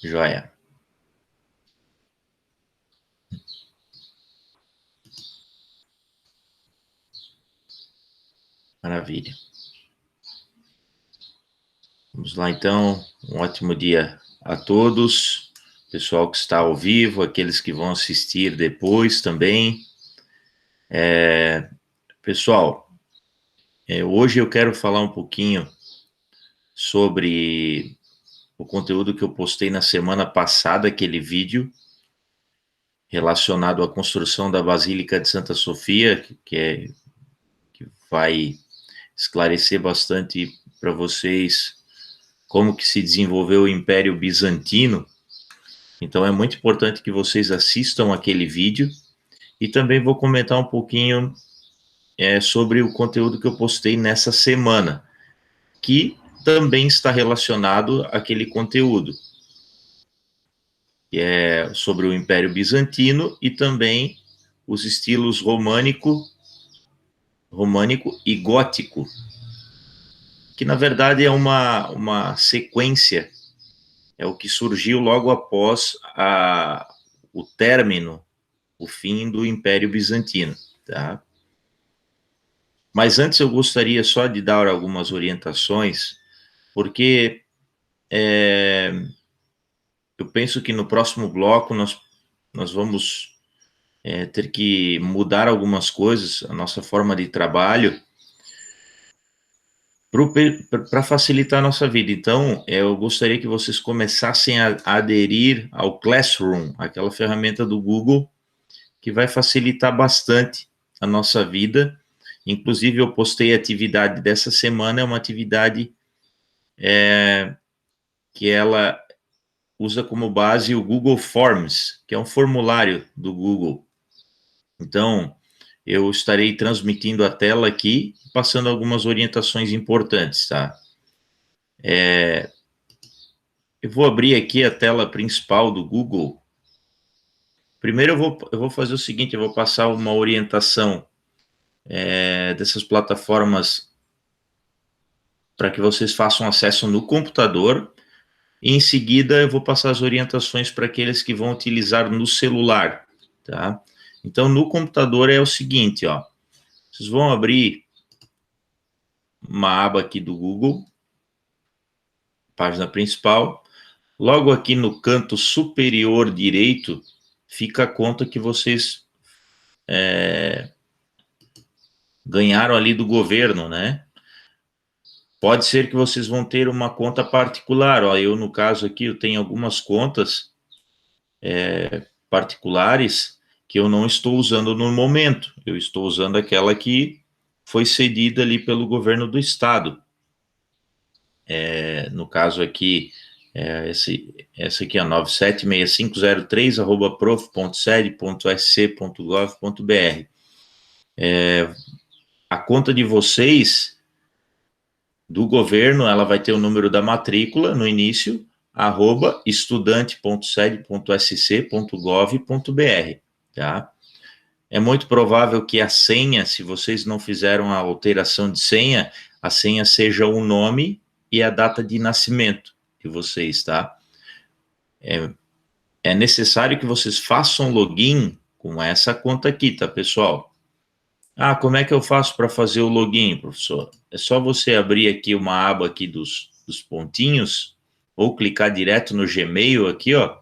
Joia. Maravilha. Vamos lá, então. Um ótimo dia a todos. Pessoal que está ao vivo, aqueles que vão assistir depois também. Pessoal, hoje eu quero falar um pouquinho sobre o conteúdo que eu postei na semana passada, aquele vídeo relacionado à construção da Basílica de Santa Sofia, que vai esclarecer bastante para vocês como que se desenvolveu o Império Bizantino. Então é muito importante que vocês assistam aquele vídeo e também vou comentar um pouquinho sobre o conteúdo que eu postei nessa semana, que também está relacionado àquele conteúdo, que é sobre o Império Bizantino e também os estilos românico e gótico, que na verdade é uma sequência, é o que surgiu logo após o término, o fim do Império Bizantino, tá? Mas antes eu gostaria só de dar algumas orientações, porque eu penso que no próximo bloco nós vamos ter que mudar algumas coisas, a nossa forma de trabalho, para facilitar a nossa vida. Então, eu gostaria que vocês começassem a aderir ao Classroom, aquela ferramenta do Google, que vai facilitar bastante a nossa vida. Inclusive, eu postei a atividade dessa semana, é uma atividade que ela usa como base o Google Forms, que é um formulário do Google. Então, eu estarei transmitindo a tela aqui, passando algumas orientações importantes, tá? Eu vou abrir aqui a tela principal do Google. Primeiro eu vou fazer o seguinte, eu vou passar uma orientação dessas plataformas para que vocês façam acesso no computador. E em seguida eu vou passar as orientações para aqueles que vão utilizar no celular, tá? Então, no computador é o seguinte, ó. Vocês vão abrir uma aba aqui do Google, página principal. Logo aqui no canto superior direito, fica a conta que vocês ganharam ali do governo, né? Pode ser que vocês vão ter uma conta particular. Ó, eu, no caso aqui, eu tenho algumas contas particulares que eu não estou usando no momento. Eu estou usando aquela que foi cedida ali pelo governo do estado. No caso aqui, essa aqui é 976503@prof.sed.sc.gov.br. A conta de vocês, do governo, ela vai ter o número da matrícula no início, @estudante.sed.sc.gov.br, tá? É muito provável que a senha, se vocês não fizeram a alteração de senha, a senha seja o nome e a data de nascimento de vocês, tá? É necessário que vocês façam login com essa conta aqui, tá, pessoal? Ah, como é que eu faço para fazer o login, professor? É só você abrir aqui uma aba aqui dos pontinhos, ou clicar direto no Gmail aqui, ó.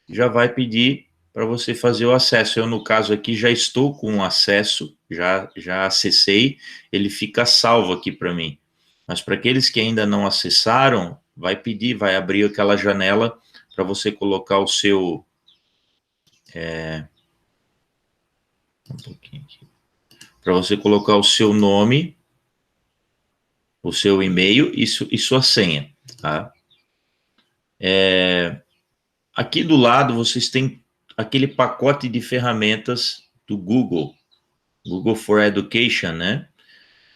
Já vai pedir para você fazer o acesso. Eu, no caso aqui, já estou com o acesso, já acessei, ele fica salvo aqui para mim. Mas para aqueles que ainda não acessaram, vai pedir, vai abrir aquela janela para você colocar o seu... um pouquinho aqui. Para você colocar o seu nome, o seu e-mail e sua senha, tá? Aqui do lado vocês têm aquele pacote de ferramentas do Google, Google for Education, né?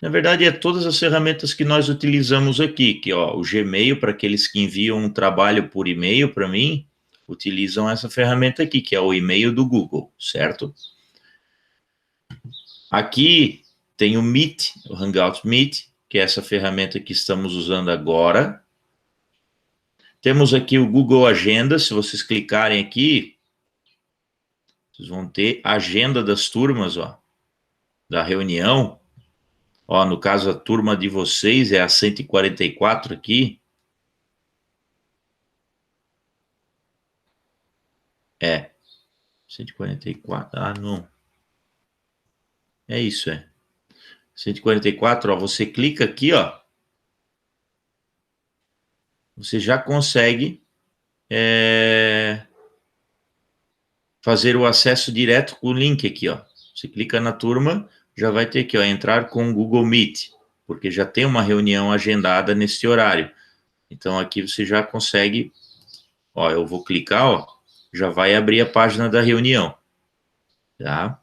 Na verdade, é todas as ferramentas que nós utilizamos aqui, que ó, o Gmail, para aqueles que enviam um trabalho por e-mail para mim, utilizam essa ferramenta aqui, que é o e-mail do Google, certo? Aqui tem o Meet, o Hangout Meet, que é essa ferramenta que estamos usando agora. Temos aqui o Google Agenda. Se vocês clicarem aqui, vocês vão ter a agenda das turmas, ó, da reunião. Ó, no caso, a turma de vocês é a 144 aqui. É. 144. Ah, não. É isso, é. 144, ó. Você clica aqui, ó. Você já consegue fazer o acesso direto com o link aqui, ó. Você clica na turma, já vai ter aqui, ó, entrar com o Google Meet, porque já tem uma reunião agendada nesse horário. Então, aqui você já consegue, ó, eu vou clicar, ó, já vai abrir a página da reunião, tá?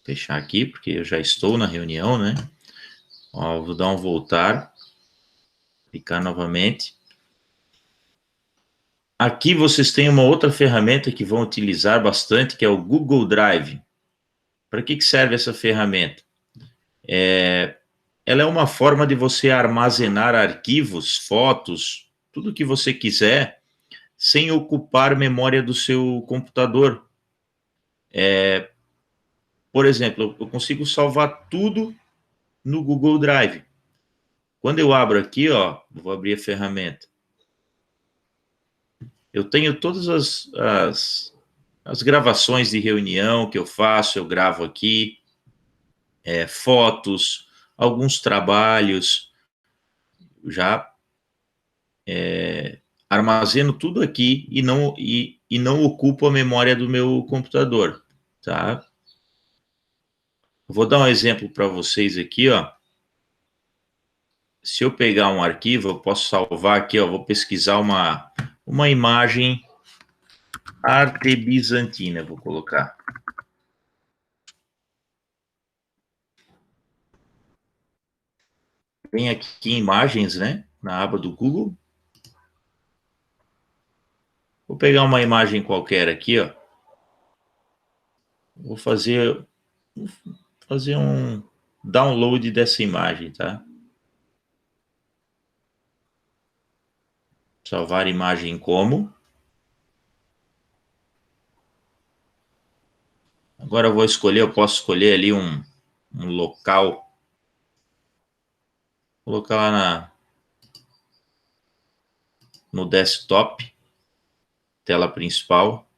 Fechar aqui, porque eu já estou na reunião, né? Ó, vou dar um voltar, clicar novamente. Aqui vocês têm uma outra ferramenta que vão utilizar bastante, que é o Google Drive. Para que serve essa ferramenta? Ela é uma forma de você armazenar arquivos, fotos, tudo que você quiser, sem ocupar memória do seu computador. Por exemplo, eu consigo salvar tudo no Google Drive. Quando eu abro aqui, ó, vou abrir a ferramenta. Eu tenho todas as gravações de reunião que eu faço, eu gravo aqui, fotos, alguns trabalhos, já armazeno tudo aqui e não ocupo a memória do meu computador, tá? Vou dar um exemplo para vocês aqui, ó. Se eu pegar um arquivo, eu posso salvar aqui, ó, vou pesquisar uma imagem arte bizantina, vou colocar. Vem aqui imagens, né, na aba do Google. Vou pegar uma imagem qualquer aqui, ó. Vou fazer um download dessa imagem, tá? Salvar imagem como. Agora eu vou escolher, eu posso escolher ali um local. Vou colocar lá no desktop, tela principal.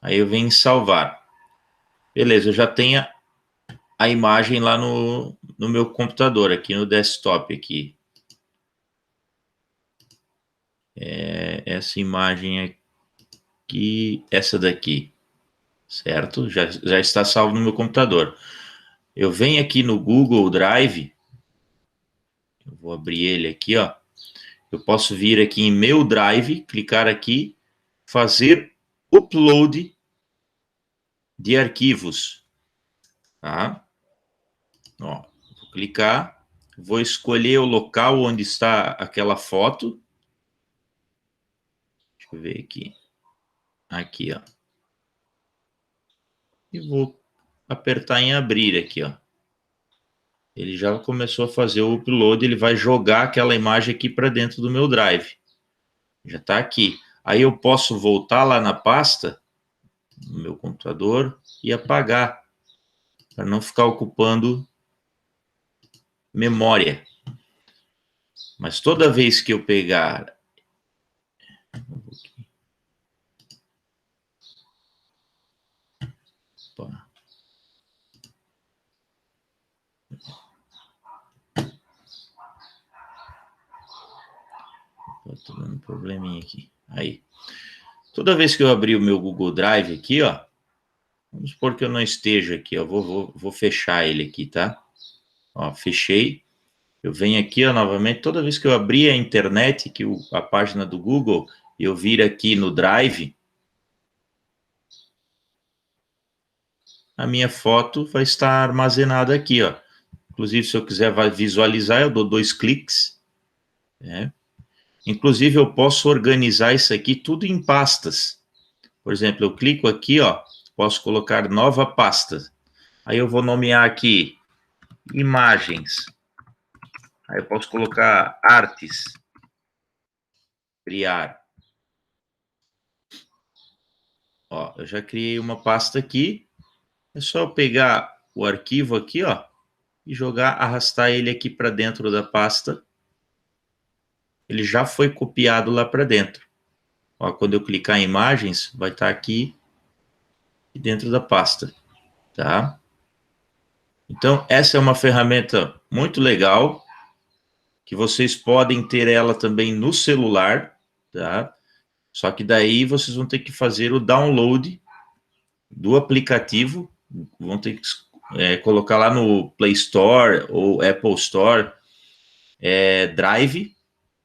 Aí eu venho em salvar. Beleza, eu já tenho a imagem lá no meu computador, aqui no desktop aqui. Essa imagem aqui, essa daqui, certo? Já está salvo no meu computador. Eu venho aqui no Google Drive, eu vou abrir ele aqui, ó. Eu posso vir aqui em meu Drive, clicar aqui, fazer upload de arquivos, tá? Ó, vou clicar, vou escolher o local onde está aquela foto. Deixa eu ver aqui. Aqui, ó. E vou apertar em abrir aqui, ó. Ele já começou a fazer o upload, ele vai jogar aquela imagem aqui para dentro do meu Drive. Já está aqui. Aí eu posso voltar lá na pasta, no meu computador, e apagar, para não ficar ocupando memória. Mas toda vez que eu pegar... Opa. Tô dando um probleminha aqui. Aí. Toda vez que eu abrir o meu Google Drive aqui, ó, vamos supor que eu não esteja aqui, ó, vou fechar ele aqui, tá? Ó, fechei. Eu venho aqui, ó, novamente, toda vez que eu abrir a internet, a página do Google, eu vir aqui no Drive, a minha foto vai estar armazenada aqui, ó. Inclusive, se eu quiser visualizar, eu dou 2 cliques, né? Inclusive, eu posso organizar isso aqui tudo em pastas. Por exemplo, eu clico aqui, ó, posso colocar nova pasta. Aí eu vou nomear aqui imagens. Aí eu posso colocar artes, criar. Ó, eu já criei uma pasta aqui. É só eu pegar o arquivo aqui, ó, e jogar, arrastar ele aqui para dentro da pasta. Ele já foi copiado lá para dentro. Ó, quando eu clicar em imagens, vai estar aqui dentro da pasta, tá? Então, essa é uma ferramenta muito legal, que vocês podem ter ela também no celular, tá? Só que daí vocês vão ter que fazer o download do aplicativo, vão ter que colocar lá no Play Store ou Apple Store, Drive,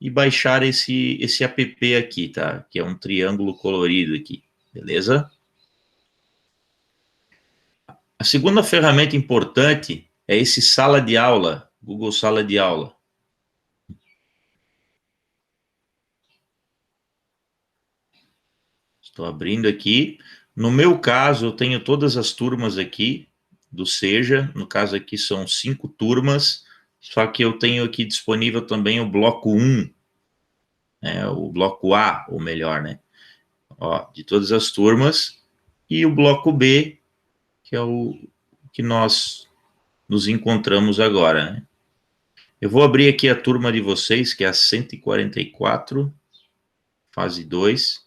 e baixar esse app aqui, tá? Que é um triângulo colorido aqui, beleza? A segunda ferramenta importante é esse Sala de Aula, Google Sala de Aula. Estou abrindo aqui. No meu caso, eu tenho todas as turmas aqui do Seja. No caso aqui são 5 turmas, só que eu tenho aqui disponível também o bloco 1, o bloco A, ou melhor, né? Ó, de todas as turmas. E o bloco B, que é o que nós nos encontramos agora, né? Eu vou abrir aqui a turma de vocês, que é a 144, fase 2.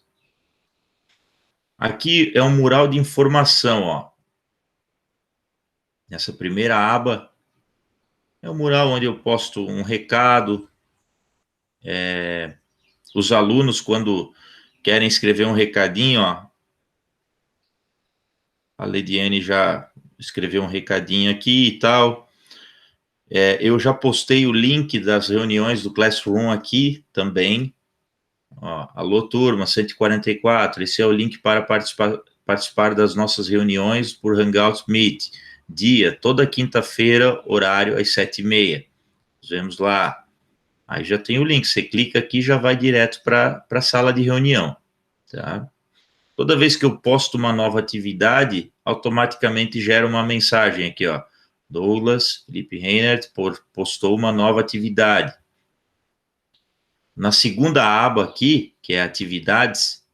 Aqui é um mural de informação, ó. Nessa primeira aba, é um mural onde eu posto um recado. Os alunos, quando querem escrever um recadinho, ó. A Lediane já escreveu um recadinho aqui e tal. Eu já postei o link das reuniões do Classroom aqui também. Ó, alô, turma 144, esse é o link para participar das nossas reuniões por Hangout Meet. Dia, toda quinta-feira, horário às 7h30. Nos vemos lá. Aí já tem o link, você clica aqui e já vai direto para a sala de reunião. Tá? Toda vez que eu posto uma nova atividade, automaticamente gera uma mensagem aqui, ó. Douglas Felipe Reinert postou uma nova atividade. Na segunda aba aqui, que é atividades,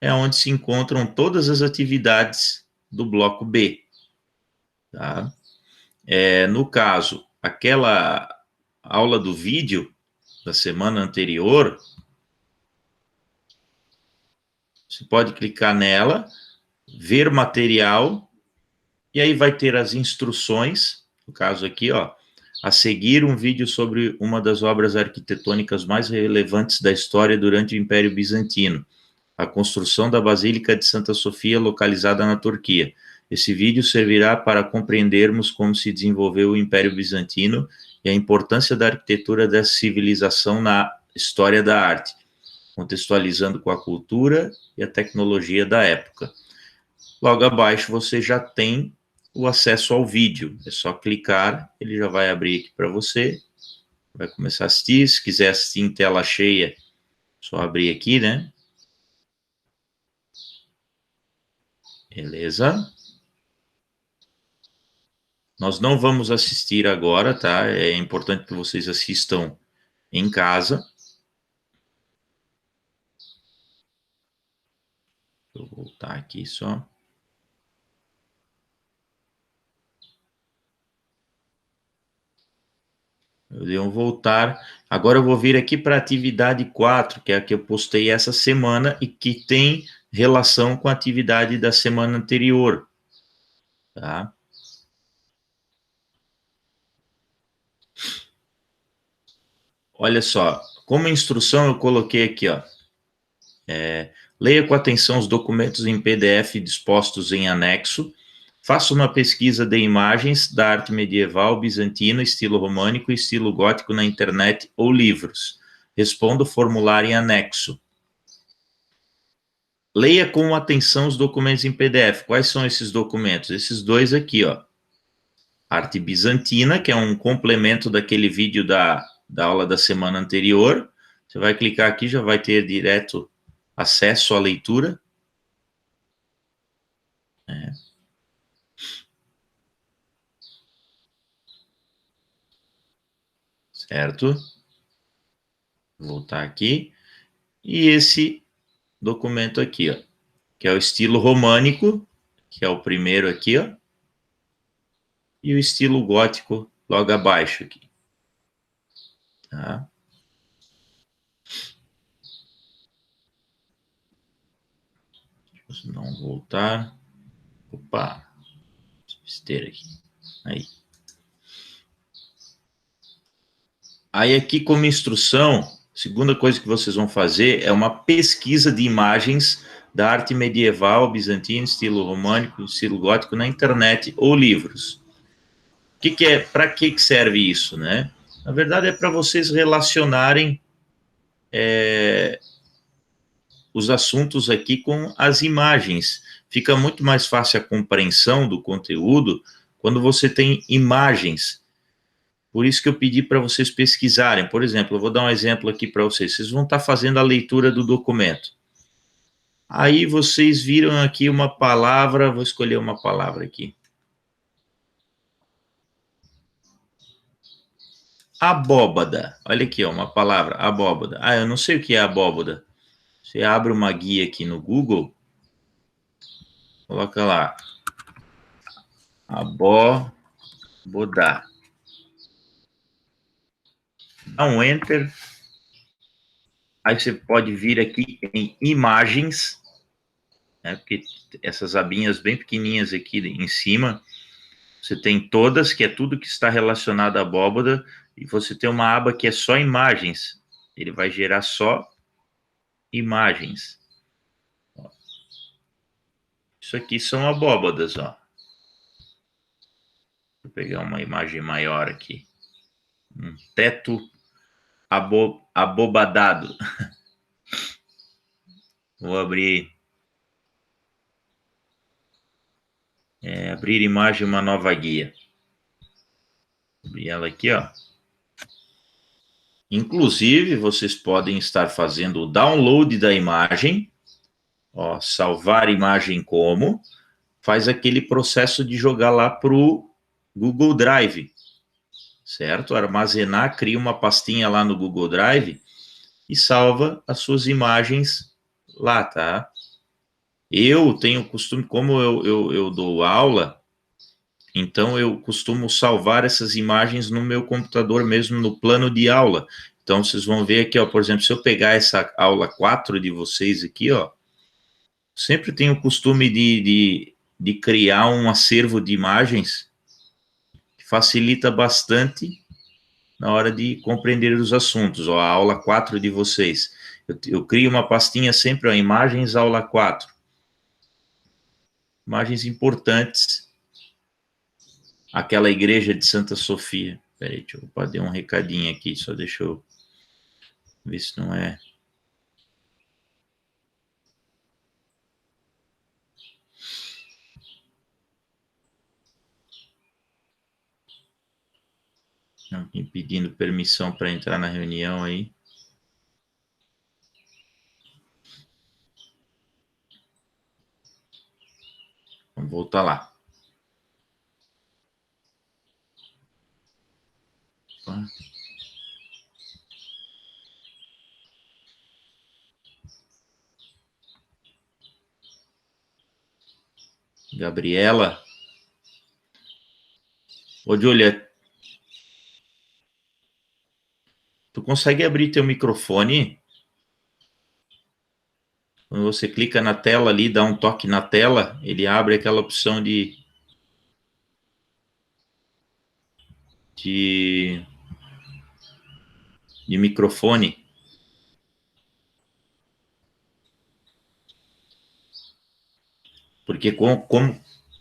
é onde se encontram todas as atividades do bloco B. Tá? No caso, aquela aula do vídeo da semana anterior, você pode clicar nela, ver material, e aí vai ter as instruções, no caso aqui, ó, a seguir um vídeo sobre uma das obras arquitetônicas mais relevantes da história durante o Império Bizantino, a construção da Basílica de Santa Sofia, localizada na Turquia. Esse vídeo servirá para compreendermos como se desenvolveu o Império Bizantino e a importância da arquitetura dessa civilização na história da arte, contextualizando com a cultura e a tecnologia da época. Logo abaixo você já tem o acesso ao vídeo, é só clicar, ele já vai abrir aqui para você, vai começar a assistir. Se quiser assistir em tela cheia, só abrir aqui, né? Beleza? Nós não vamos assistir agora, tá? É importante que vocês assistam em casa. Vou voltar aqui só. Eu dei um voltar. Agora eu vou vir aqui para a atividade 4, que é a que eu postei essa semana e que tem relação com a atividade da semana anterior, tá? Olha só, como instrução eu coloquei aqui, ó. Leia com atenção os documentos em PDF dispostos em anexo. Faça uma pesquisa de imagens da arte medieval, bizantina, estilo românico e estilo gótico na internet ou livros. Responda o formulário em anexo. Leia com atenção os documentos em PDF. Quais são esses documentos? Esses dois aqui, ó. Arte bizantina, que é um complemento daquele vídeo da aula da semana anterior. Você vai clicar aqui, já vai ter direto acesso à leitura. certo? Vou voltar aqui. E esse documento aqui, ó, que é o estilo românico, que é o primeiro aqui, ó, e o estilo gótico logo abaixo aqui, tá? Deixa eu não voltar. Opa, besteira aqui. Aí. Aí aqui como instrução, segunda coisa que vocês vão fazer é uma pesquisa de imagens da arte medieval, bizantina, estilo românico, estilo gótico na internet ou livros. Para que serve isso, né? Na verdade é para vocês relacionarem os assuntos aqui com as imagens. Fica muito mais fácil a compreensão do conteúdo quando você tem imagens. Por isso que eu pedi para vocês pesquisarem. Por exemplo, eu vou dar um exemplo aqui para vocês. Vocês vão estar fazendo a leitura do documento. Aí vocês viram aqui uma palavra, vou escolher uma palavra aqui. Abóbada. Olha aqui, ó, uma palavra, abóbada. Ah, eu não sei o que é abóbada. Você abre uma guia aqui no Google, coloca lá, abóbada. Dá um enter. Aí você pode vir aqui em imagens, né, porque essas abinhas bem pequenininhas aqui em cima, você tem todas, que é tudo que está relacionado à abóbada, e você tem uma aba que é só imagens. Ele vai gerar só imagens. Isso aqui são abóbadas, ó. Vou pegar uma imagem maior aqui. Um teto abobadado. Vou abrir. Abrir imagem, uma nova guia. Vou abrir ela aqui, ó. Inclusive, vocês podem estar fazendo o download da imagem, ó, salvar imagem como, faz aquele processo de jogar lá para o Google Drive, certo? Armazenar, cria uma pastinha lá no Google Drive e salva as suas imagens lá, tá? Eu tenho costume, como eu dou aula, então eu costumo salvar essas imagens no meu computador mesmo, no plano de aula. Então vocês vão ver aqui, ó, por exemplo, se eu pegar essa aula 4 de vocês aqui, ó, sempre tenho o costume de criar um acervo de imagens que facilita bastante na hora de compreender os assuntos, ó, a aula 4 de vocês. Eu crio uma pastinha sempre, ó, imagens aula 4. Imagens importantes. Aquela igreja de Santa Sofia. Peraí, deixa eu dar um recadinho aqui, só deixa eu ver se não é. Alguém pedindo permissão para entrar na reunião aí. Vamos voltar lá. Gabriela. Ô, Julia, tu consegue abrir teu microfone? Quando você clica na tela ali, dá um toque na tela, ele abre aquela opção de, de microfone. Porque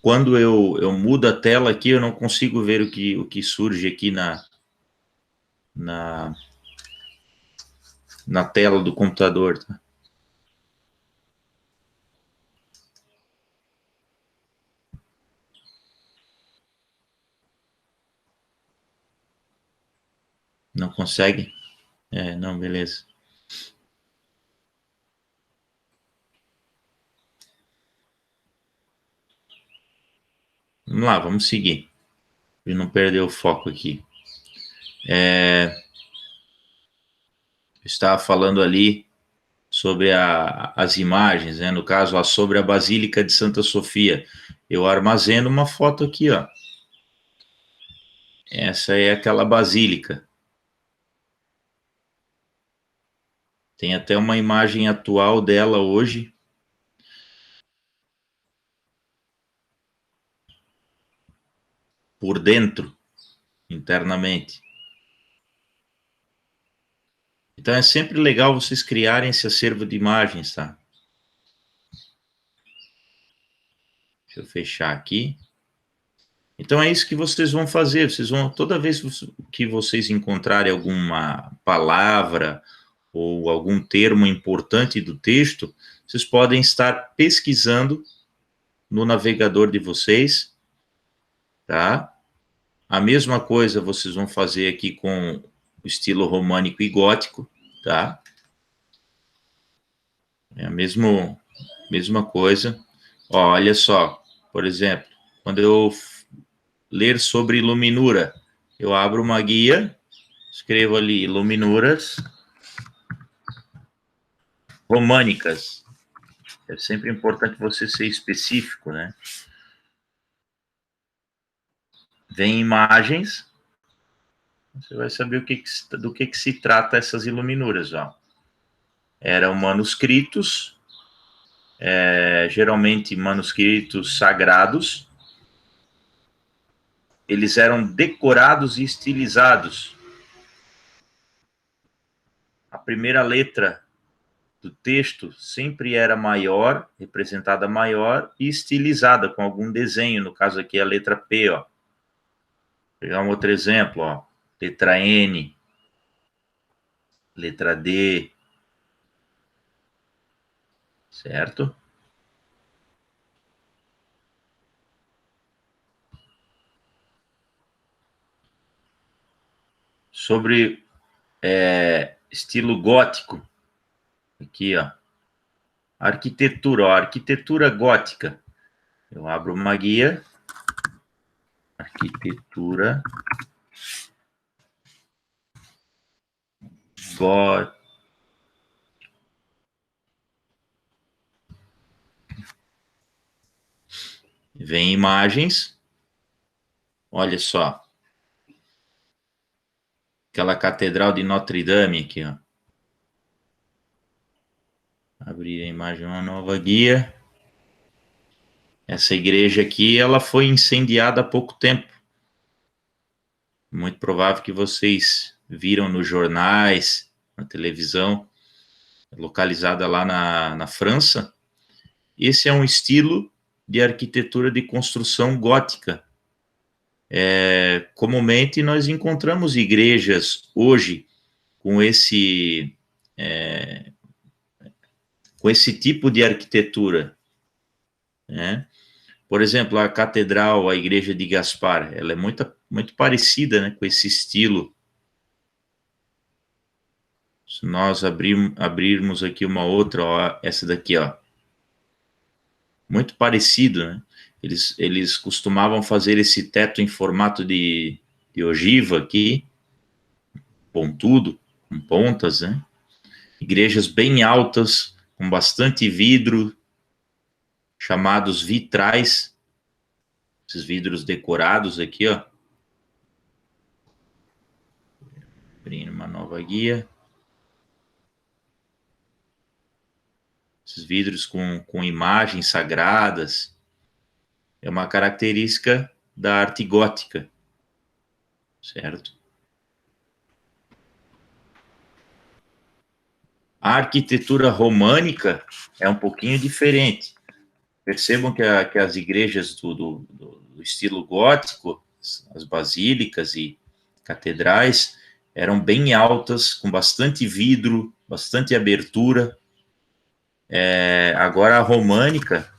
quando eu mudo a tela aqui, eu não consigo ver o que surge aqui na, na tela do computador. Tá? Não consegue? Não, beleza. Vamos lá, vamos seguir. Para não perder o foco aqui. estava falando ali sobre as imagens, né? No caso, sobre a Basílica de Santa Sofia. Eu armazeno uma foto aqui, ó. Essa é aquela basílica. Tem até uma imagem atual dela hoje. Por dentro, internamente. Então é sempre legal vocês criarem esse acervo de imagens, tá? Deixa eu fechar aqui. Então é isso que vocês vão fazer. Vocês vão, toda vez que vocês encontrarem alguma palavra ou algum termo importante do texto, vocês podem estar pesquisando no navegador de vocês, tá? A mesma coisa vocês vão fazer aqui com o estilo românico e gótico, tá? É a mesma coisa. Ó, olha só, por exemplo, quando eu ler sobre iluminura, eu abro uma guia, escrevo ali iluminuras românicas. É sempre importante você ser específico, né? Vem imagens, você vai saber do que se trata essas iluminuras, ó. Eram manuscritos, geralmente manuscritos sagrados. Eles eram decorados e estilizados. A primeira letra do texto sempre era maior, representada maior e estilizada com algum desenho. No caso aqui a letra P, ó. Vou pegar um outro exemplo, ó. Letra N, letra D, certo? Sobre estilo gótico, aqui, ó. Arquitetura, ó, arquitetura gótica. Eu abro uma guia. Arquitetura gótica. Vem imagens. Olha só. Aquela catedral de Notre Dame aqui, ó. Abrir a imagem, uma nova guia. Essa igreja aqui, ela foi incendiada há pouco tempo. Muito provável que vocês viram nos jornais, na televisão, localizada lá na França. Esse é um estilo de arquitetura de construção gótica. Comumente nós encontramos igrejas hoje com esse tipo de arquitetura, né? Por exemplo, a catedral, a igreja de Gaspar, ela é muito parecida, né, com esse estilo. Se nós abrirmos aqui uma outra, ó, essa daqui, ó, muito parecido, né? Eles costumavam fazer esse teto em formato de ogiva aqui, pontudo, com pontas, né? Igrejas bem altas, com bastante vidro, chamados vitrais, esses vidros decorados aqui, ó. Abrindo uma nova guia. Esses vidros com imagens sagradas. É uma característica da arte gótica, certo? A arquitetura românica é um pouquinho diferente. Percebam que as igrejas do estilo gótico, as basílicas e catedrais, eram bem altas, com bastante vidro, bastante abertura. Agora a românica,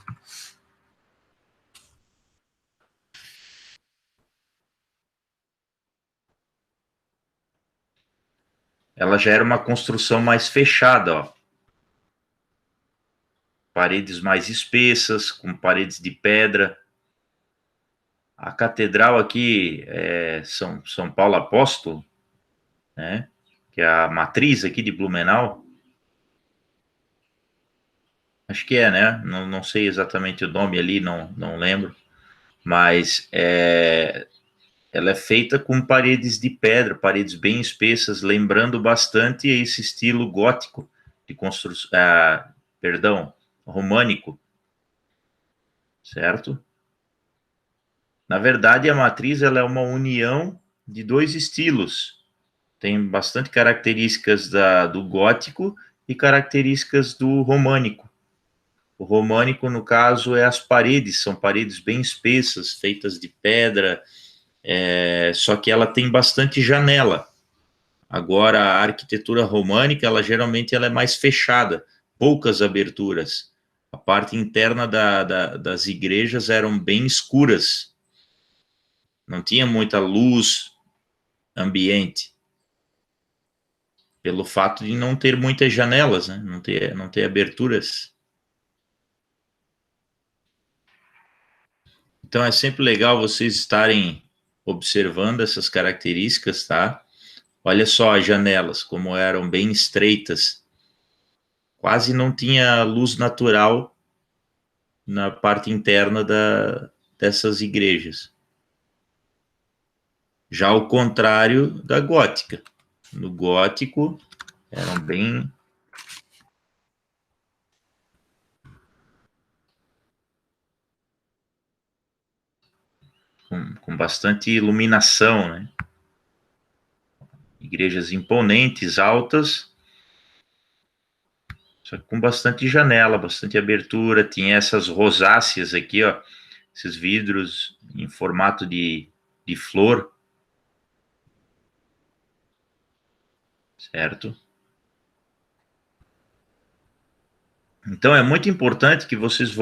ela já era uma construção mais fechada, ó. Paredes mais espessas, com paredes de pedra. A catedral aqui é São Paulo Apóstolo, né? que é a matriz aqui de Blumenau. Acho que é, né? Não sei exatamente o nome ali, não lembro. Mas ela é feita com paredes de pedra, paredes bem espessas, lembrando bastante esse estilo gótico de construção, perdão, românico, certo? Na verdade, a matriz ela é uma união de dois estilos. Tem bastante características do gótico e características do românico. O românico, no caso, é as paredes, são paredes bem espessas, feitas de pedra, só que ela tem bastante janela. Agora, a arquitetura românica, ela geralmente ela é mais fechada, poucas aberturas. A parte interna das igrejas eram bem escuras, não tinha muita luz ambiente, pelo fato de não ter muitas janelas, né? Não ter aberturas. Então, é sempre legal vocês estarem observando essas características, tá? Olha só as janelas, como eram bem estreitas. Quase não tinha luz natural na parte interna dessas igrejas. Já ao contrário da gótica. No gótico, eram bem... com bastante iluminação, né? Igrejas imponentes, altas, só que com bastante janela, bastante abertura. Tinha essas rosáceas aqui, ó, esses vidros em formato de flor, certo? Então é muito importante que vocês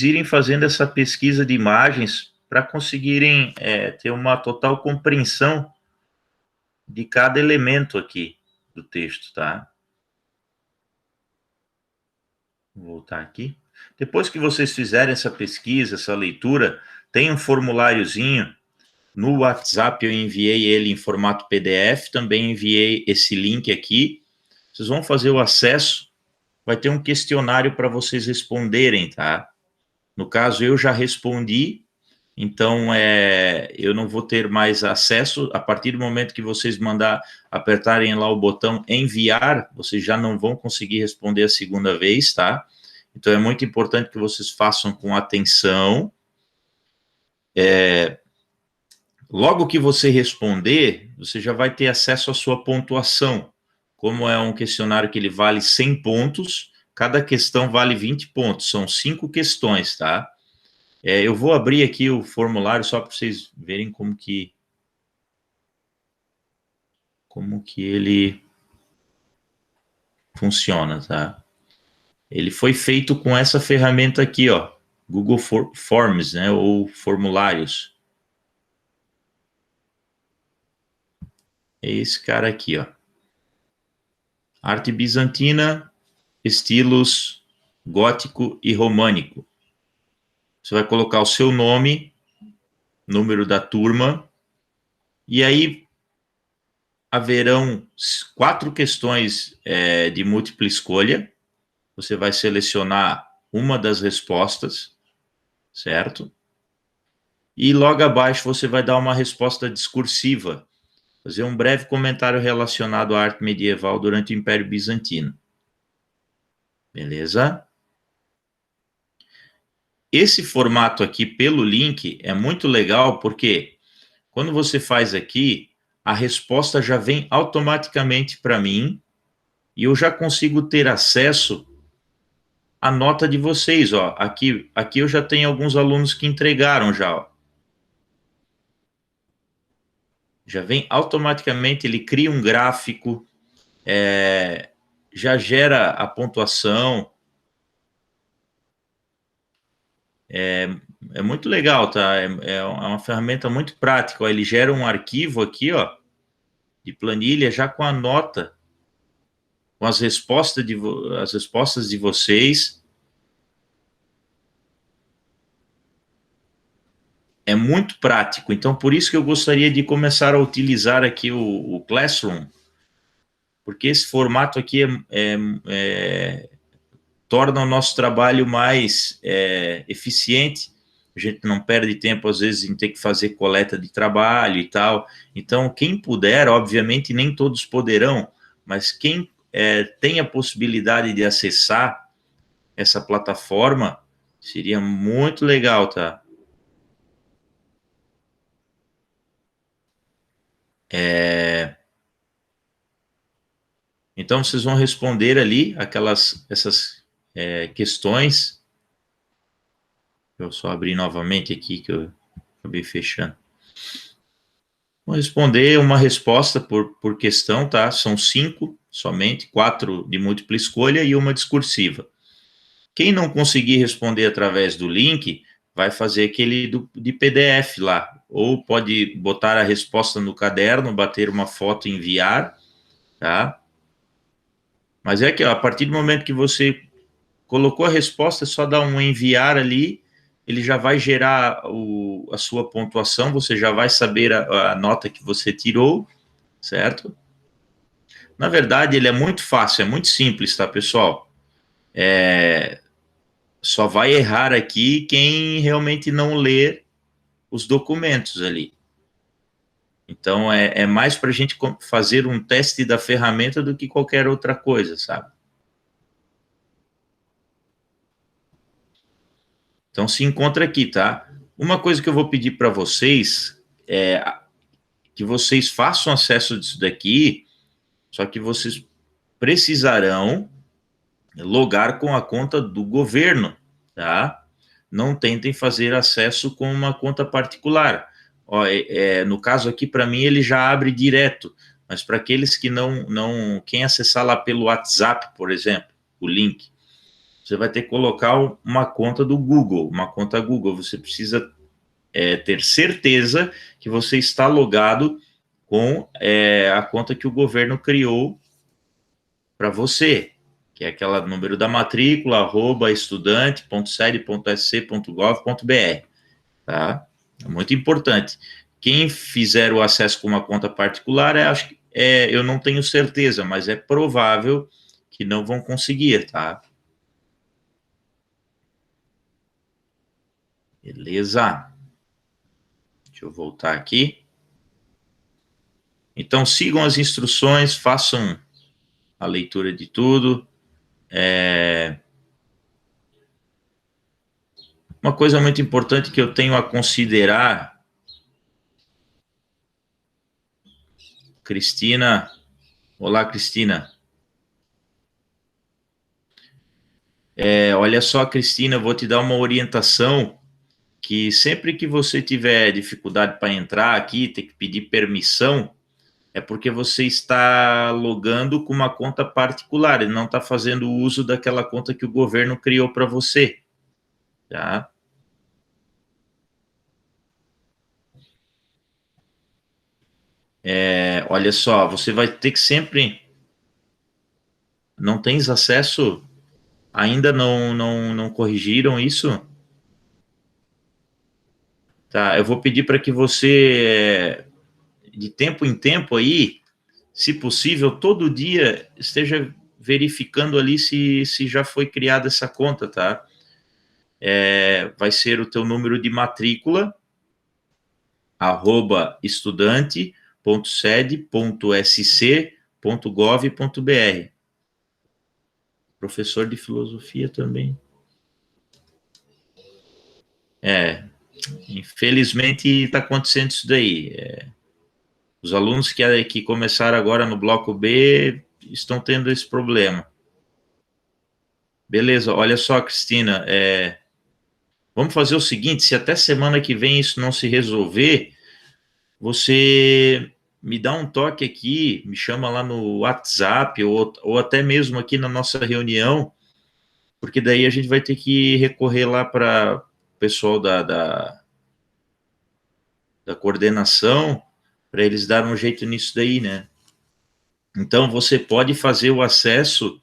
irem fazendo essa pesquisa de imagens para conseguirem ter uma total compreensão de cada elemento aqui do texto, tá? Vou voltar aqui. Depois que vocês fizerem essa pesquisa, essa leitura, tem um formuláriozinho. No WhatsApp eu enviei ele em formato PDF, também enviei esse link aqui. Vocês vão fazer o acesso, vai ter um questionário para vocês responderem, tá? No caso, eu já respondi, então eu não vou ter mais acesso. A partir do momento que vocês apertarem lá o botão enviar, vocês já não vão conseguir responder a segunda vez, tá? Então é muito importante que vocês façam com atenção. Logo que você responder, você já vai ter acesso à sua pontuação. Como é um questionário que ele vale 100 pontos, cada questão vale 20 pontos, são 5 questões, tá? Eu vou abrir aqui o formulário só para vocês verem como que ele funciona, tá? Ele foi feito com essa ferramenta aqui, ó, Google Forms, né, ou formulários. É esse cara aqui, ó. Arte bizantina, estilos gótico e românico. Você vai colocar o seu nome, número da turma, e aí haverão 4 questões de múltipla escolha. Você vai selecionar uma das respostas, certo? E logo abaixo você vai dar uma resposta discursiva, fazer um breve comentário relacionado à arte medieval durante o Império Bizantino. Beleza? Esse formato aqui pelo link é muito legal porque quando você faz aqui, a resposta já vem automaticamente para mim e eu já consigo ter acesso à nota de vocês, ó. Aqui eu já tenho alguns alunos que entregaram já, ó. Já vem automaticamente, ele cria um gráfico, já gera a pontuação. É muito legal, tá? É uma ferramenta muito prática, ó. Ele gera um arquivo aqui, ó, de planilha já com a nota, com as respostas de vocês. É muito prático, então por isso que eu gostaria de começar a utilizar aqui o Classroom, porque esse formato aqui torna o nosso trabalho mais eficiente. A gente não perde tempo, às vezes, em ter que fazer coleta de trabalho e tal. Então, quem puder, obviamente, nem todos poderão, mas quem tem a possibilidade de acessar essa plataforma, seria muito legal, tá? Então, vocês vão responder ali essas questões. Deixa eu só abrir novamente aqui, que eu acabei fechando. Vou responder uma resposta por questão, tá? São 5 somente, 4 de múltipla escolha e uma discursiva. Quem não conseguir responder através do link, vai fazer aquele de PDF lá, ou pode botar a resposta no caderno, bater uma foto e enviar, tá? Mas é que, ó, a partir do momento que você colocou a resposta, é só dar um enviar ali, ele já vai gerar a sua pontuação, você já vai saber a nota que você tirou, certo? Na verdade, ele é muito fácil, é muito simples, tá, pessoal? Só vai errar aqui quem realmente não ler os documentos ali. Então, é mais para a gente fazer um teste da ferramenta do que qualquer outra coisa, sabe? Então, se encontra aqui, tá? Uma coisa que eu vou pedir para vocês é que vocês façam acesso disso daqui, só que vocês precisarão logar com a conta do governo, tá? Não tentem fazer acesso com uma conta particular. Ó, no caso aqui, para mim, ele já abre direto, mas para aqueles que quem acessar lá pelo WhatsApp, por exemplo, o link, você vai ter que colocar uma conta do Google, uma conta Google. Você precisa ter certeza que você está logado com a conta que o governo criou para você, que é aquela número da matrícula, @estudante.sede.sc.gov.br, tá? É muito importante. Quem fizer o acesso com uma conta particular, eu não tenho certeza, mas é provável que não vão conseguir, tá? Beleza. Deixa eu voltar aqui. Então, sigam as instruções, façam a leitura de tudo. Uma coisa muito importante que eu tenho a considerar, Cristina. Olá, Cristina. Olha só, Cristina, eu vou te dar uma orientação que sempre que você tiver dificuldade para entrar aqui, ter que pedir permissão, é porque você está logando com uma conta particular, ele não está fazendo uso daquela conta que o governo criou para você, tá? Olha só, você vai ter que sempre... Não tens acesso? Ainda não corrigiram isso? Tá, eu vou pedir para que você, de tempo em tempo aí, se possível, todo dia esteja verificando ali se já foi criada essa conta, tá? Vai ser o teu número de matrícula, @estudante.sede.sc.gov.br. Professor de filosofia também. Infelizmente está acontecendo isso daí. Os alunos que começaram agora no bloco B estão tendo esse problema. Beleza, olha só, Cristina, vamos fazer o seguinte, se até semana que vem isso não se resolver, você me dá um toque aqui, me chama lá no WhatsApp, ou até mesmo aqui na nossa reunião, porque daí a gente vai ter que recorrer lá para o pessoal da coordenação, para eles darem um jeito nisso daí, né? Então, você pode fazer o acesso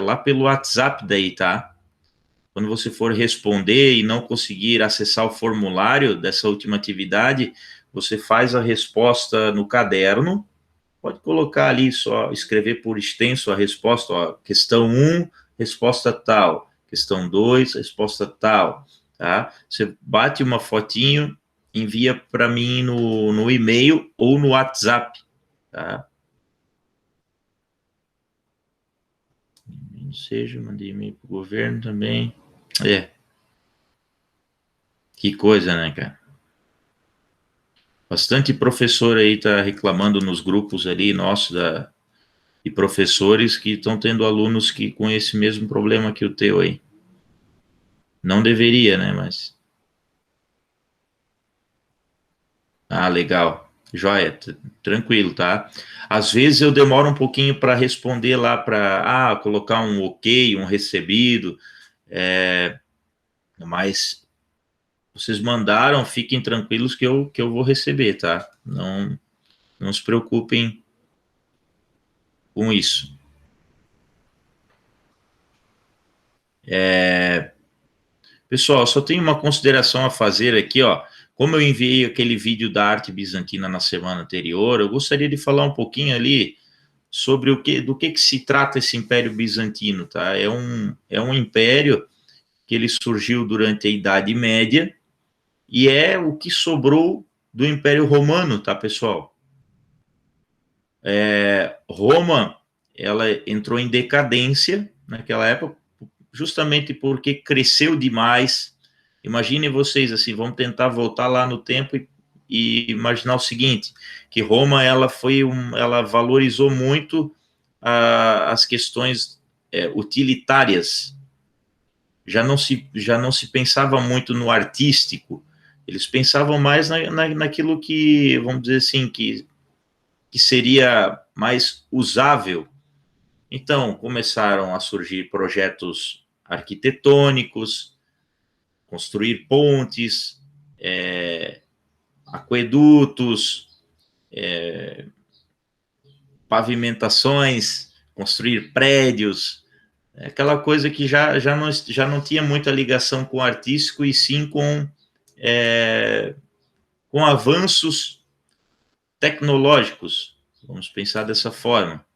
lá pelo WhatsApp daí, tá? Quando você for responder e não conseguir acessar o formulário dessa última atividade, você faz a resposta no caderno, pode colocar ali, só escrever por extenso a resposta, ó, questão 1, resposta tal, questão 2, resposta tal, tá? Você bate uma fotinho, envia para mim no e-mail ou no WhatsApp, tá? Ou seja, mandei e-mail para o governo também. Que coisa, né, cara? Bastante professor aí tá reclamando nos grupos ali, nossos, e professores que estão tendo alunos que com esse mesmo problema que o teu aí. Não deveria, né, mas... Ah, legal. Joia, tranquilo, tá? Às vezes eu demoro um pouquinho para responder lá, para colocar um ok, um recebido, mas vocês mandaram, fiquem tranquilos que eu vou receber, tá? Não se preocupem com isso. Pessoal, só tenho uma consideração a fazer aqui, ó. Como eu enviei aquele vídeo da arte bizantina na semana anterior, eu gostaria de falar um pouquinho ali sobre do que se trata esse Império Bizantino, tá? É um império que ele surgiu durante a Idade Média e é o que sobrou do Império Romano, tá, pessoal? Roma, ela entrou em decadência naquela época, justamente porque cresceu demais. Imaginem vocês assim, vamos tentar voltar lá no tempo e imaginar o seguinte, que Roma ela valorizou muito as questões utilitárias. Já não se pensava muito no artístico. Eles pensavam mais naquilo que, vamos dizer assim, que seria mais usável. Então, começaram a surgir projetos arquitetônicos, construir pontes, aquedutos, pavimentações, construir prédios, aquela coisa que já não tinha muita ligação com o artístico, e sim com avanços tecnológicos, vamos pensar dessa forma.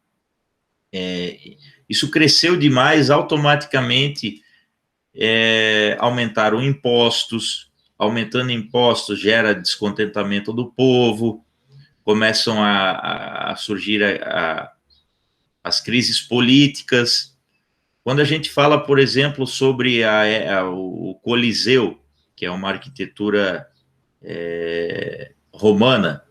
Isso cresceu demais, automaticamente aumentaram impostos, aumentando impostos gera descontentamento do povo, começam a surgir as crises políticas. Quando a gente fala, por exemplo, sobre o Coliseu, que é uma arquitetura romana,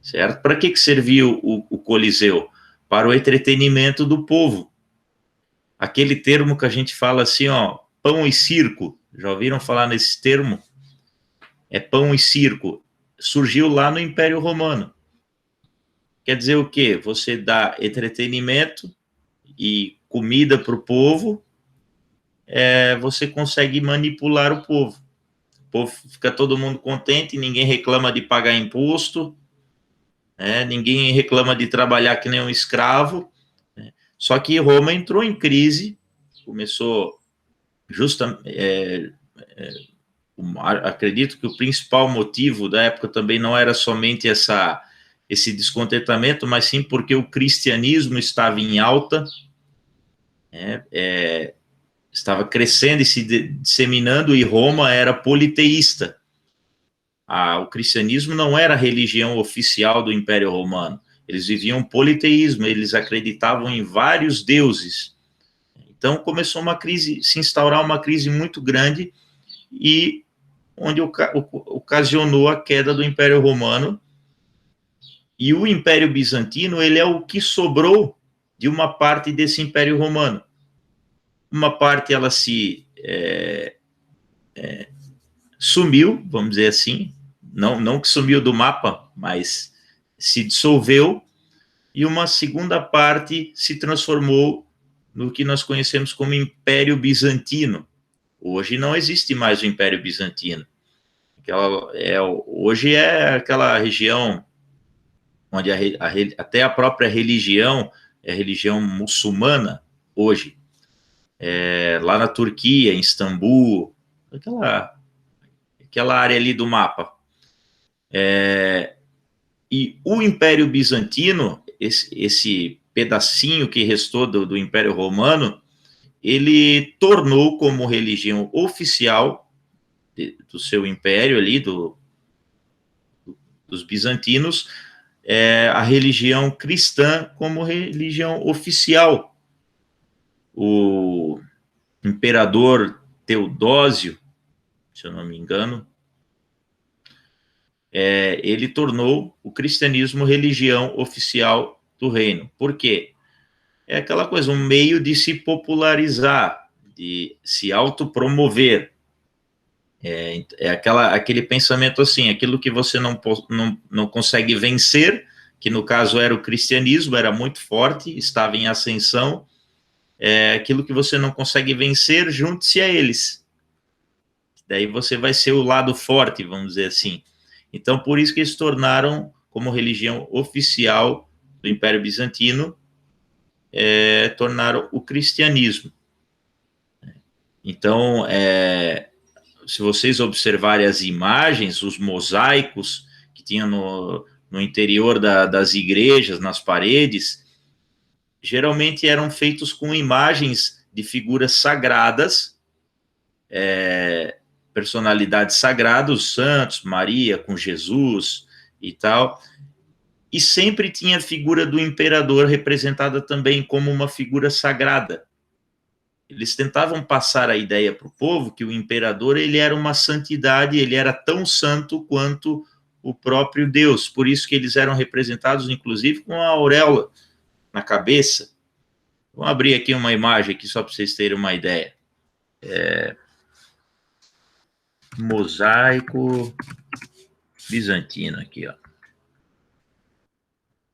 certo? Para que serviu o Coliseu? Para o entretenimento do povo. Aquele termo que a gente fala assim, ó, pão e circo, já ouviram falar nesse termo? É pão e circo. Surgiu lá no Império Romano. Quer dizer o quê? Você dá entretenimento e comida para o povo, você consegue manipular o povo. O povo fica todo mundo contente, ninguém reclama de pagar imposto, ninguém reclama de trabalhar que nem um escravo. Só que Roma entrou em crise, começou acredito que o principal motivo da época também não era somente esse descontentamento, mas sim porque o cristianismo estava em alta, estava crescendo e se disseminando, e Roma era politeísta. O cristianismo não era a religião oficial do Império Romano. Eles viviam politeísmo, eles acreditavam em vários deuses. Então começou se instaurar uma crise muito grande, e onde ocasionou a queda do Império Romano. E o Império Bizantino, ele é o que sobrou de uma parte desse Império Romano. Uma parte ela sumiu, vamos dizer assim, não que sumiu do mapa, mas se dissolveu, e uma segunda parte se transformou no que nós conhecemos como Império Bizantino. Hoje não existe mais o Império Bizantino. Hoje é aquela região onde até a própria religião é a religião muçulmana hoje. Lá na Turquia, em Istambul, aquela área ali do mapa. E o Império Bizantino, esse pedacinho que restou do Império Romano, ele tornou como religião oficial do seu império ali, dos bizantinos, a religião cristã como religião oficial. O imperador Teodósio, se eu não me engano, ele tornou o cristianismo religião oficial do reino. Por quê? É aquela coisa, um meio de se popularizar, de se autopromover. Aquele pensamento assim, aquilo que você não consegue vencer, que no caso era o cristianismo, era muito forte, estava em ascensão, aquilo que você não consegue vencer, junte-se a eles. Daí você vai ser o lado forte, vamos dizer assim. Então, por isso que eles tornaram como religião oficial do Império Bizantino, tornaram o cristianismo. Então, se vocês observarem as imagens, os mosaicos que tinha no interior das igrejas, nas paredes, geralmente eram feitos com imagens de figuras sagradas, personalidades sagradas, os santos, Maria com Jesus e tal, e sempre tinha a figura do imperador representada também como uma figura sagrada. Eles tentavam passar a ideia para o povo que o imperador, ele era uma santidade, ele era tão santo quanto o próprio Deus, por isso que eles eram representados, inclusive, com a auréola na cabeça. Vamos abrir aqui uma imagem aqui, só para vocês terem uma ideia. Mosaico bizantino aqui, ó. Vou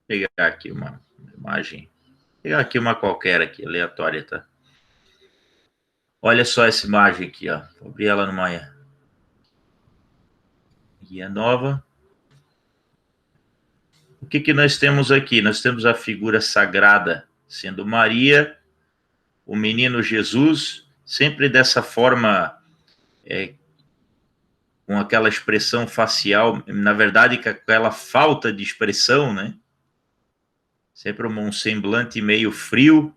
pegar aqui uma imagem, pegar aqui uma qualquer aqui, aleatória, tá? Olha só essa imagem aqui, ó. Vou abrir ela numa guia nova. O que nós temos aqui? Nós temos a figura sagrada, sendo Maria, o menino Jesus, sempre dessa forma, com aquela expressão facial, na verdade, com aquela falta de expressão, né? Sempre um semblante meio frio.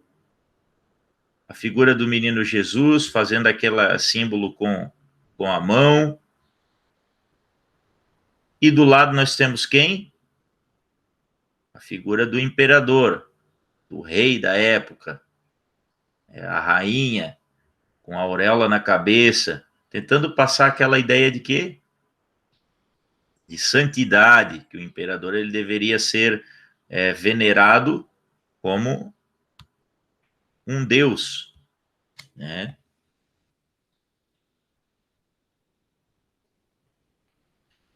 A figura do menino Jesus fazendo aquele símbolo com a mão. E do lado nós temos quem? A figura do imperador, do rei da época, a rainha, com a auréola na cabeça, tentando passar aquela ideia de quê? De santidade, que o imperador ele deveria ser venerado como um deus, né?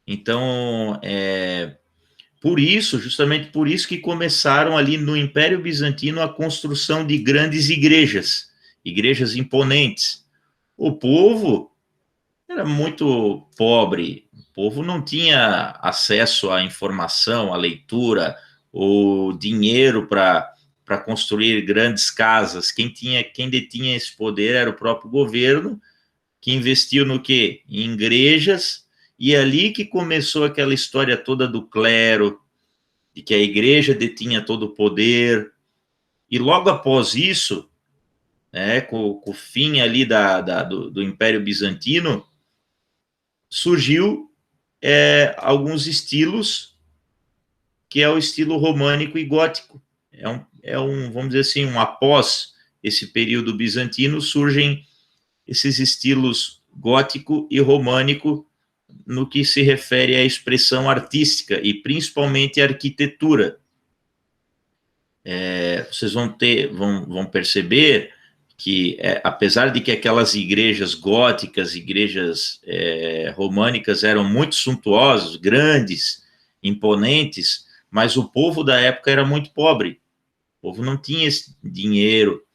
Então, justamente por isso que começaram ali no Império Bizantino a construção de grandes igrejas imponentes. O povo era muito pobre, o povo não tinha acesso à informação, à leitura, ou dinheiro para construir grandes casas. Quem detinha esse poder era o próprio governo, que investiu no quê? Em igrejas, e é ali que começou aquela história toda do clero, de que a igreja detinha todo o poder, e logo após isso, com o fim ali do Império Bizantino, surgiu alguns estilos, que é o estilo românico e gótico. Vamos dizer assim, após esse período bizantino, surgem esses estilos gótico e românico no que se refere à expressão artística e principalmente à arquitetura. Vocês vão perceber que, apesar de que aquelas igrejas góticas, igrejas românicas eram muito suntuosas, grandes, imponentes, mas o povo da época era muito pobre. O povo não tinha esse dinheiro.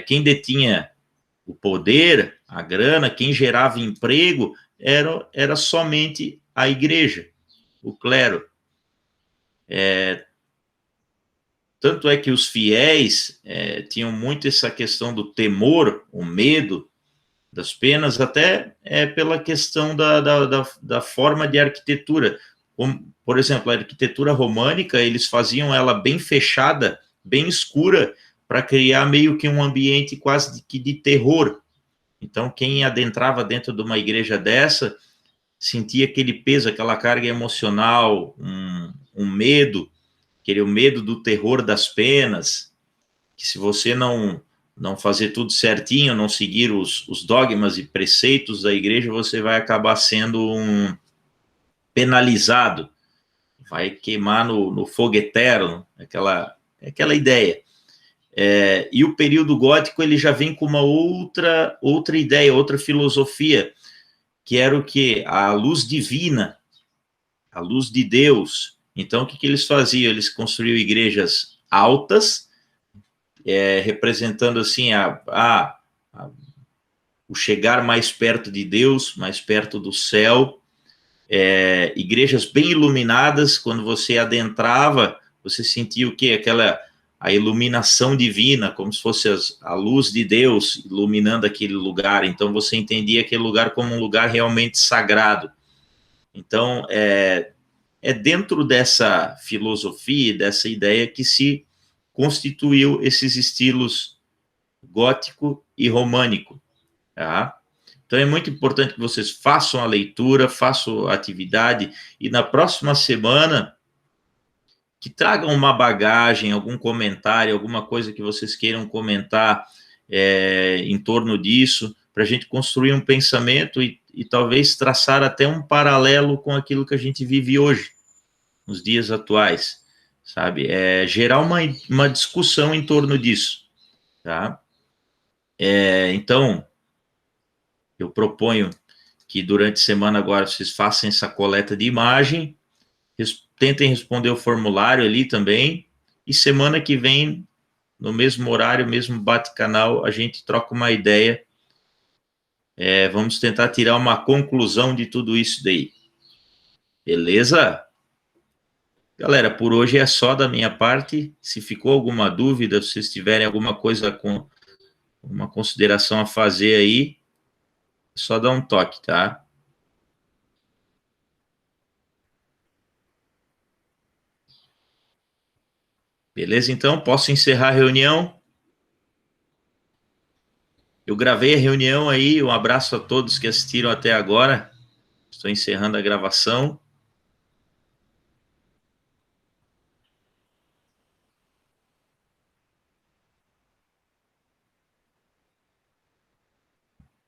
Quem detinha o poder, a grana, quem gerava emprego, era somente a igreja, o clero. Tanto é que os fiéis tinham muito essa questão do temor, o medo das penas, até pela questão da forma de arquitetura. por exemplo, a arquitetura românica, eles faziam ela bem fechada, bem escura, para criar meio que um ambiente quase de terror. Então, quem adentrava dentro de uma igreja dessa, sentia aquele peso, aquela carga emocional, um medo, aquele medo do terror das penas, que se você não fazer tudo certinho, não seguir os dogmas e preceitos da igreja, você vai acabar sendo penalizado, vai queimar no fogo eterno, aquela ideia. E o período gótico ele já vem com uma outra ideia, outra filosofia, que era o quê? A luz divina, a luz de Deus. Então, o que eles faziam? Eles construíam igrejas altas, representando assim o chegar mais perto de Deus, mais perto do céu, igrejas bem iluminadas. Quando você adentrava, você sentia o quê? A iluminação divina, como se fosse a luz de Deus iluminando aquele lugar. Então, você entendia aquele lugar como um lugar realmente sagrado. Então, dentro dessa filosofia, dessa ideia que se constituiu esses estilos gótico e românico, tá? Então, é muito importante que vocês façam a leitura, façam a atividade, e na próxima semana, que tragam uma bagagem, algum comentário, alguma coisa que vocês queiram comentar em torno disso, para a gente construir um pensamento e talvez traçar até um paralelo com aquilo que a gente vive hoje, nos dias atuais, sabe? Gerar uma discussão em torno disso, tá? Então, eu proponho que durante a semana agora vocês façam essa coleta de imagem, tentem responder o formulário ali também, e semana que vem, no mesmo horário, mesmo bate-canal, a gente troca uma ideia, vamos tentar tirar uma conclusão de tudo isso daí. Beleza? Galera, por hoje é só da minha parte. Se ficou alguma dúvida, se vocês tiverem alguma coisa com uma consideração a fazer aí, é só dar um toque, tá? Beleza? Então, posso encerrar a reunião? Eu gravei a reunião aí, um abraço a todos que assistiram até agora. Estou encerrando a gravação.